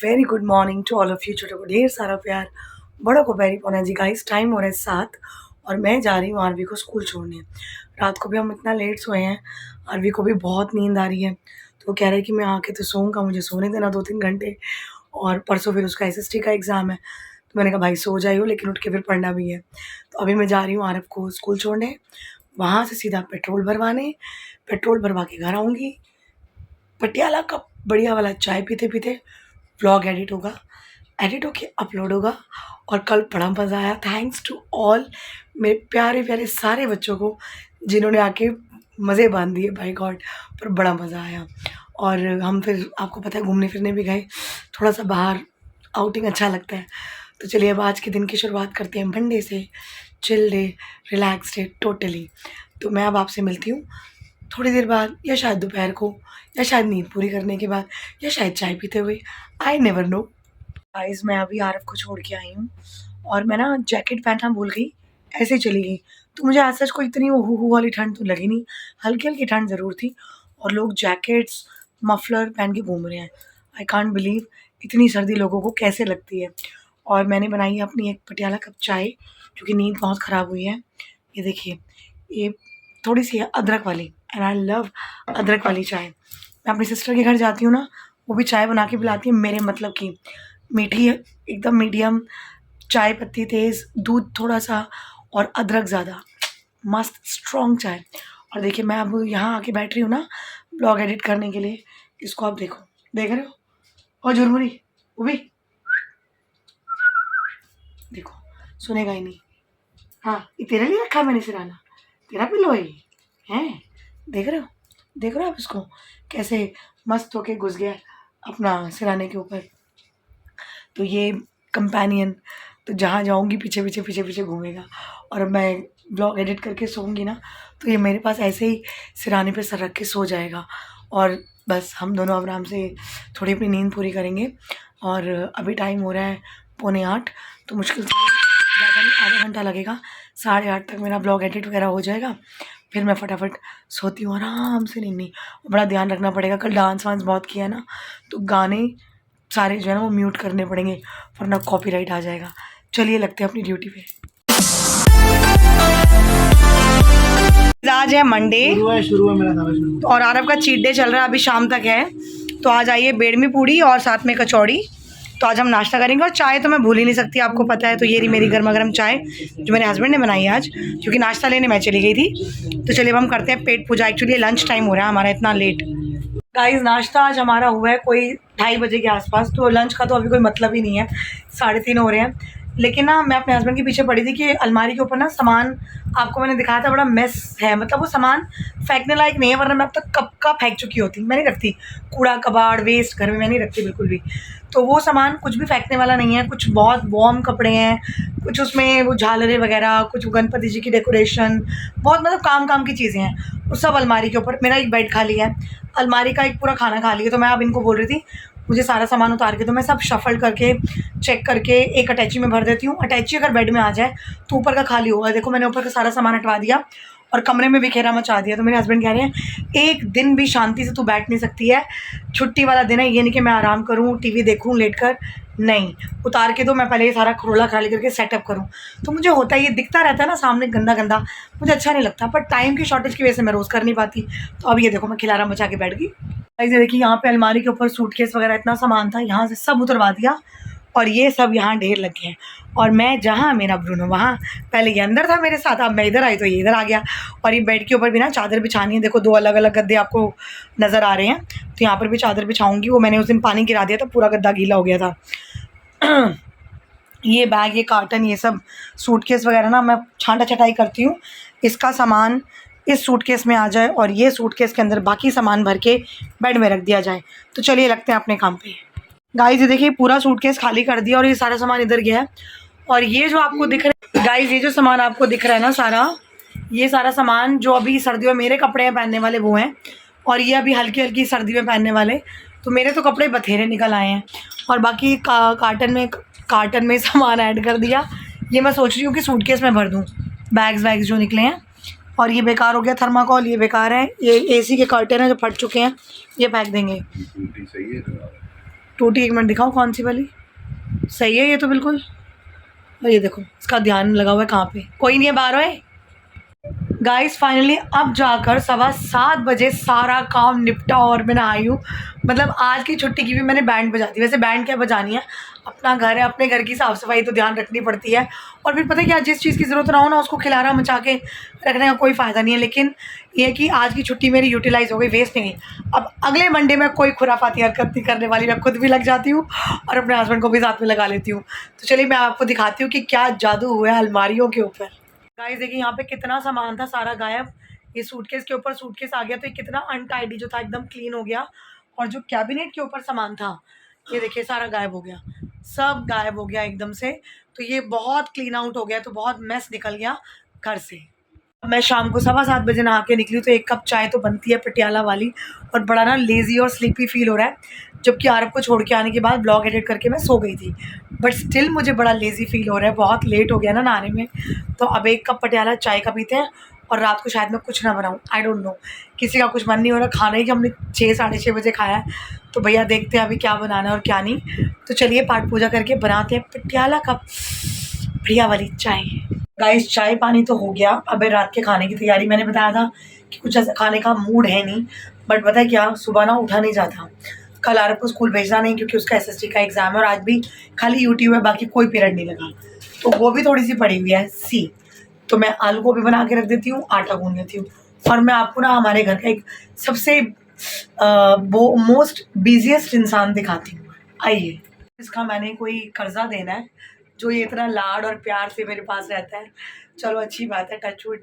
Very good morning to all of you. छोटों को ढेर सारा प्यार, बड़ों को वेरी पौना जी। गाइस टाइम हो रहा है 7 और मैं जा रही हूँ आरवी को स्कूल छोड़ने। रात को भी हम इतना लेट सोए हैं, आरवी को भी बहुत नींद आ रही है, तो वो कह रहा है कि मैं आके तो सोऊंगा, मुझे सोने देना 2-3 घंटे। और परसों फिर उसका एसएसटी का एग्ज़ाम है, तो मैंने कहा भाई सो जाइयो, लेकिन उठ के फिर पढ़ना भी है। तो अभी मैं जा रही हूँ आरव को स्कूल छोड़ने, वहाँ से सीधा पेट्रोल भरवाने, पेट्रोल भरवा के घर आऊँगी। पटियाला का बढ़िया वाला चाय पीते पीते व्लॉग एडिट होगा, एडिट होके अपलोड होगा। और कल बड़ा मज़ा आया, थैंक्स टू ऑल मेरे प्यारे प्यारे सारे बच्चों को जिन्होंने आके मज़े बांध दिए, बाय गॉड। पर बड़ा मज़ा आया। और हम फिर आपको पता है घूमने फिरने भी गए, थोड़ा सा बाहर आउटिंग अच्छा लगता है। तो चलिए अब आज के दिन की शुरुआत करते हैं मंडे से। Chill day, relax day totally. तो मैं अब आपसे मिलती हूँ थोड़ी देर बाद, या शायद दोपहर को, या शायद नींद पूरी करने के बाद, या शायद चाय पीते हुए, आई नेवर नो। गाइस मैं अभी आरव को छोड़ के आई हूँ और मैं ना जैकेट पहनना भूल गई, ऐसे ही चली गई। तो मुझे आज सच कोई इतनी वो हू वाली ठंड तो लगी नहीं, हल्की हल्की ठंड ज़रूर थी। और लोग जैकेट्स मफलर पहन के घूम रहे हैं। आई कांट बिलीव इतनी सर्दी लोगों को कैसे लगती है। और मैंने बनाई है अपनी एक पटियाला कप चाय, क्योंकि नींद बहुत ख़राब हुई है। ये देखिए, ये थोड़ी सी है अदरक वाली, एंड आई लव अदरक वाली चाय। मैं अपनी सिस्टर के घर जाती हूँ ना, वो भी चाय बना के पिलाती है मेरे मतलब की, मीठी है एकदम मीडियम, चाय पत्ती तेज़, दूध थोड़ा सा और अदरक ज़्यादा, मस्त स्ट्रॉन्ग चाय। और देखिए मैं अब यहाँ आके बैठ रही हूँ ना ब्लॉग एडिट करने के लिए। इसको आप देखो, देख रहे हो? और झुरमुरी वो भी देखो, सुनेगा ही नहीं। हाँ, ये तेरे लिए रखा है मैंने सिराना, तेरा पिल्लो है ये, हैं? देख रहे हो, देख रहे हो आप इसको कैसे मस्त होके घुस गया अपना सिराने के ऊपर। तो ये कंपेनियन तो जहाँ जाऊँगी पीछे पीछे पीछे पीछे घूमेगा। और अब मैं ब्लॉग एडिट करके सोऊंगी ना, तो ये मेरे पास ऐसे ही सिराने पे सर रख के सो जाएगा। और बस हम दोनों आराम से थोड़ी अपनी नींद पूरी करेंगे। और अभी टाइम हो रहा है 7:45, तो मुश्किल से ज़्यादा नहीं, आधा घंटा लगेगा। 8:30 तक मेरा ब्लॉग एडिट वगैरह हो जाएगा। फिर मैं फटाफट सोती हूँ आराम से नींद। बड़ा ध्यान रखना पड़ेगा, कल डांस वांस बहुत किया ना, तो गाने सारे जो है ना वो म्यूट करने पड़ेंगे, वरना कॉपीराइट आ जाएगा। चलिए लगते हैं अपनी ड्यूटी पे। आज है मंडे, शुरू है मेरा सारा और आरव का चीट डे चल रहा है, अभी शाम तक है। तो आज आइए बेड़मी पूड़ी और साथ में कचौड़ी। तो आज हम नाश्ता करेंगे, और चाय तो मैं भूल ही नहीं सकती, आपको पता है। तो ये रही मेरी गर्मा गर्म चाय जो मेरे हस्बैंड ने बनाई आज, क्योंकि नाश्ता लेने मैं चली गई थी। तो चलिए अब हम करते हैं पेट पूजा। एक्चुअली लंच टाइम हो रहा है हमारा इतना लेट। गाइस नाश्ता आज हमारा हुआ है कोई 2:30 बजे के आसपास, तो लंच का तो अभी कोई मतलब ही नहीं है, 3:30 हो रहे हैं। लेकिन ना मैं अपने हस्बैंड के पीछे पड़ी थी कि अलमारी के ऊपर ना सामान, आपको मैंने दिखाया था, बड़ा मेस है। मतलब वो सामान फेंकने लायक नहीं है, वरना मैं अब तक कब का फेंक चुकी होती। मैं नहीं रखती कूड़ा कबाड़ वेस्ट घर में, मैं नहीं रखती बिल्कुल भी। तो वो सामान कुछ भी फेंकने वाला नहीं है। कुछ बहुत वार्म कपड़े हैं, कुछ उसमें वो झालरें वगैरह, कुछ गणपति जी की डेकोरेशन, बहुत मतलब काम की चीज़ें हैं, वो सब अलमारी के ऊपर। मेरा एक बेड खाली है, अलमारी का एक पूरा खाना खाली है। तो मैं अब इनको बोल रही थी मुझे सारा सामान उतार के, तो मैं सब शफल करके चेक करके एक अटैची में भर देती हूँ। अटैची अगर बेड में आ जाए तो ऊपर का खाली होगा। देखो मैंने ऊपर का सारा सामान हटवा दिया और कमरे में बिखेरा मचा दिया। तो मेरे हस्बैंड कह रहे हैं एक दिन भी शांति से तू बैठ नहीं सकती है, छुट्टी वाला दिन है, ये नहीं कि मैं आराम करूँ टीवी देखूँ लेट कर, नहीं, उतार के दो, मैं पहले ये सारा खरोला खराली करके सेटअप करूँ। तो मुझे होता है, ये दिखता रहता है ना सामने गंदा गंदा, मुझे अच्छा नहीं लगता। पर टाइम की शॉर्टेज की वजह से मैं रोज़ कर नहीं पाती। तो अब ये देखो मैं खिलारा मचा के बैठ गई। ऐसे देखिए यहाँ पे अलमारी के ऊपर सूटकेस वगैरह इतना सामान था, यहाँ से सब उतरवा दिया और ये सब यहाँ ढेर लगे हैं। और मैं जहाँ मेरा ब्रूनो वहाँ, पहले ये अंदर था मेरे साथ, अब मैं इधर आई तो ये इधर आ गया। और ये बेड के ऊपर भी ना चादर बिछानी है। देखो 2 अलग अलग गद्दे आपको नज़र आ रहे हैं, तो यहाँ पर भी चादर बिछाऊँगी। वो मैंने उस दिन पानी गिरा दिया था, पूरा गद्दा गीला हो गया था। ये बैग, ये कार्टन, ये सब सूटकेस वगैरह ना मैं छांटा छटाई करती हूँ। इसका सामान इस सूटकेस में आ जाए और ये सूटकेस के अंदर बाकी सामान भर के बेड में रख दिया जाए। तो चलिए लगते हैं अपने काम पे। गाइस ये देखिए पूरा सूटकेस खाली कर दिया और ये सारा सामान इधर गया है। और ये जो आपको दिख रहा है गाइस, ये जो सामान आपको दिख रहा है ना सारा, ये सारा सामान जो अभी सर्दियों में मेरे कपड़े हैं पहनने वाले वो हैं, और ये अभी हल्की हल्की सर्दी में पहनने वाले। तो मेरे तो कपड़े बथेरे निकल आए हैं। और बाकी कार्टन में सामान ऐड कर दिया। ये मैं सोच रही हूँ कि सूटकेस में भर दूँ बैग्स वैग्स जो निकले हैं। और ये बेकार हो गया थर्माकोल, ये बेकार है। ये एसी के कर्टेन हैं जो फट चुके हैं, ये फेंक देंगे। टूटी, एक मिनट दिखाओ कौन सी वाली सही है। ये तो बिल्कुल, और ये देखो इसका ध्यान लगा हुआ है कहाँ पे, कोई नहीं है बाहर है। गाइस फाइनली अब जाकर 7:15 बजे सारा काम निपटा और मैं आई हूँ। मतलब आज की छुट्टी की भी मैंने बैंड बजा दी। वैसे बैंड क्या बजानी है, अपना घर है, अपने घर की साफ़ सफाई तो ध्यान रखनी पड़ती है। और फिर पता है क्या, जिस चीज़ की ज़रूरत ना हो ना उसको खिलारा मचा के रखने का कोई फ़ायदा नहीं है। लेकिन ये कि आज की छुट्टी मेरी यूटिलाइज़ हो गई, वेस्ट नहीं गई। अब अगले मंडे में कोई खुराफाती हरकत नहीं करने वाली, मैं खुद भी लग जाती हूँ और अपने हस्बैंड को भी साथ में लगा लेती हूँ। तो चलिए मैं आपको दिखाती हूँ कि क्या जादू हुआ है अलमारियों के ऊपर। गाइस देखिए यहाँ पे कितना सामान था, सारा गायब। ये सूटकेस के ऊपर सूटकेस आ गया, तो ये कितना अनटाइडी जो था एकदम क्लीन हो गया। और जो कैबिनेट के ऊपर सामान था ये देखिए सारा गायब हो गया, सब गायब हो गया एकदम से। तो ये बहुत क्लीन आउट हो गया, तो बहुत मैस निकल गया घर से। मैं शाम को 7:15 बजे नहा के निकली, तो 1 कप चाय तो बनती है पटियाला वाली। और बड़ा ना लेज़ी और स्लीपी फील हो रहा है, जबकि आरब को छोड़ के आने के बाद ब्लॉग एडिट करके मैं सो गई थी। बट स्टिल मुझे बड़ा लेज़ी फील हो रहा है, बहुत लेट हो गया ना नहाने में। तो अब 1 कप पटियाला चाय का पीते हैं। और रात को शायद मैं कुछ ना बनाऊँ, आई डोंट नो, किसी का कुछ मन नहीं हो रहा खाना ही, कि हमने 6 साढ़े 6 बजे खाया है। तो भैया देखते हैं अभी क्या बनाना है और क्या नहीं। तो चलिए पाठ पूजा करके बनाते हैं पटियाला कप बढ़िया वाली चाय। गाइस चाय पानी तो हो गया, अब रात के खाने की तैयारी। मैंने बताया था कि कुछ ऐसा खाने का मूड है नहीं, बट पता है क्या, सुबह ना उठा नहीं जाता। कल आरब को स्कूल भेजना नहीं क्योंकि उसका एसएसटी का एग्ज़ाम है, और आज भी खाली यूट्यूब है, बाकी कोई पीरियड नहीं लगा। तो वो भी थोड़ी सी पड़ी हुई है सी। तो मैं आलू गोभी बना के रख देती हूँ, आटा गूंद देती हूँ। और मैं आपको ना हमारे घर का एक सबसे वो मोस्ट बिजिएस्ट इंसान दिखाती हूँ, आइए। इसका मैंने कोई कर्जा देना है, जो ये इतना लाड और प्यार से मेरे पास रहता है। चलो अच्छी बात है, टचवुड।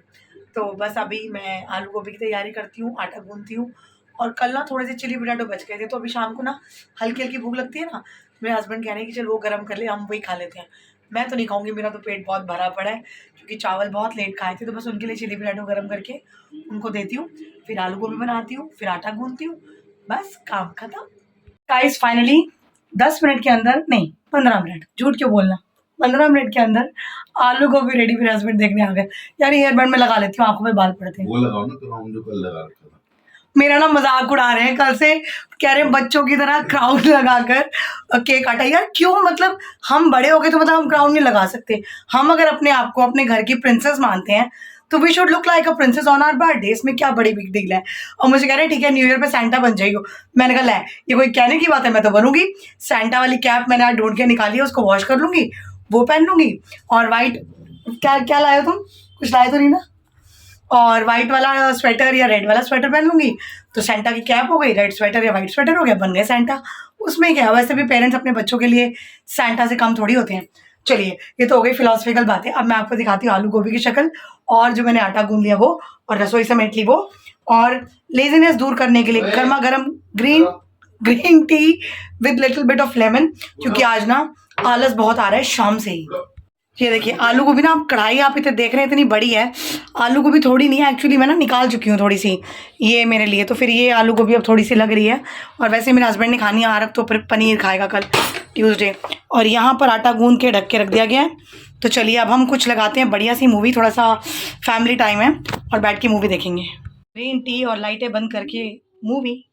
तो बस अभी मैं आलू गोभी की तैयारी करती हूँ, आटा गूंथती हूँ। और कल ना थोड़े से चिली पोटैटो बच गए थे, तो अभी शाम को ना हल्की हल्की भूख लगती है ना, मेरे हस्बैंड कह रहे हैं कि चल वो गर्म कर ले, हम वही खा लेते हैं। मैं तो नहीं खाऊंगी, मेरा तो पेट बहुत भरा पड़ा है, क्योंकि चावल बहुत लेट खाए थे। तो बस उनके लिए चिली पोटैटो गर्म करके उनको देती हूँ, फिर आलू गोभी बनाती हूँ, फिर आटा गूंथती हूँ, बस काम खत्म। गाइस फाइनली 10 मिनट के अंदर, नहीं 15 मिनट, झूठ क्यों बोलना, 15 मिनट के अंदर आलू गोभी रेडी। मेरे हस्बैंड देखने आ गए। यार हेयर बैंड में लगा लेती हूँ, आंखों में बाल पड़ते हैं। वो लगाओ ना, तो हम जो कल लगा रखा था। मेरा ना मजाक उड़ा रहे हैं कल से, कह रहे हैं बच्चों की तरह क्राउन लगाकर केक काटा। यार क्यों, मतलब हम बड़े हो गए तो मतलब हम क्राउन नहीं लगा सकते? हम अगर अपने आप को अपने घर की प्रिंसेस मानते हैं तो we should look like a princess on our birthday. इसमें क्या बड़ी बिग डील है? और मुझे कह रहे हैं ठीक है न्यू ईयर पे सैंटा बन जाइयो। मैंने कहा ले, ये कोई कहने की बात है, मैं तो बनूंगी। सैंटा वाली कैप मैंने आज ढूंढ के निकाली है, उसको वॉश कर लूंगी, वो पहन लूंगी। और वाइट, क्या क्या लाए हो तुम, कुछ लाए तो नहीं ना? और वाइट वाला स्वेटर या रेड वाला स्वेटर पहन लूंगी, तो सेंटा की कैप हो गई, रेड स्वेटर या वाइट स्वेटर हो गया, बन गए सेंटा। उसमें क्या, वैसे भी पेरेंट्स अपने बच्चों के लिए सेंटा से कम थोड़ी होते हैं। चलिए ये तो हो गई फिलोसफिकल बातें। अब मैं आपको दिखाती हूँ आलू गोभी की शक्ल, और जो मैंने आटा गूंद लिया वो, और रसोई समेट ली वो। और लेजीनेस दूर करने के लिए गर्मा गर्म green tea with little bit of lemon, क्योंकि आज ना आलस बहुत आ रहा है शाम से ही। ये देखिए आलू गोभी ना, आप कढ़ाई आप इतने देख रहे हैं इतनी बड़ी है, आलू गोभी थोड़ी नहीं है एक्चुअली, मैं ना निकाल चुकी हूँ थोड़ी सी ये मेरे लिए। तो फिर ये आलू गोभी अब थोड़ी सी लग रही है। और वैसे मेरे हस्बैंड ने खानी है आरब, तो फिर पनीर खाएगा कल ट्यूसडे। और यहाँ पर आटा गूंद के ढक के रख दिया गया है। तो चलिए अब हम कुछ लगाते हैं बढ़िया सी मूवी, थोड़ा सा फैमिली टाइम है और बैठ के मूवी देखेंगे। ग्रीन टी और लाइटें बंद करके मूवी।